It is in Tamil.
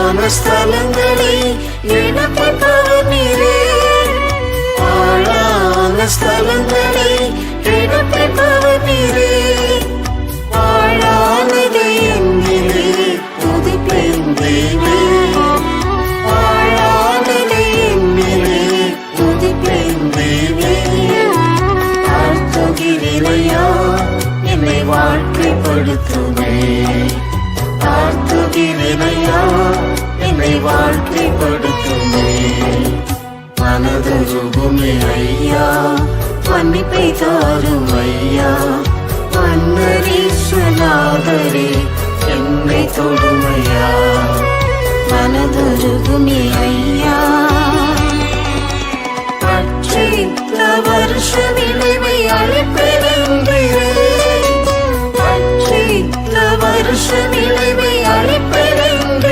ஸ்தலங்களை எடுப்பவர் நீரே, பாழான ஸ்தலங்களை எடுப்பவர் நீரே, பாழானதை என்னிலே புதுப்பியும் தேவே, பாழானதை என்னிலே புதுப்பியும் தேவே. தாழ்த்துகிறேனையா என்னை வாழ்க்கைப்படுத்துவே, தாழ்த்துகிறேனையா என்னை வாழ்க்கைப்படுத்துமே. மனதுருகுமே ஐயா, மன்னிப்பை தாரும் ஐயா, மன்னரீஸ்வநாதரே என்னை தொடுமையா.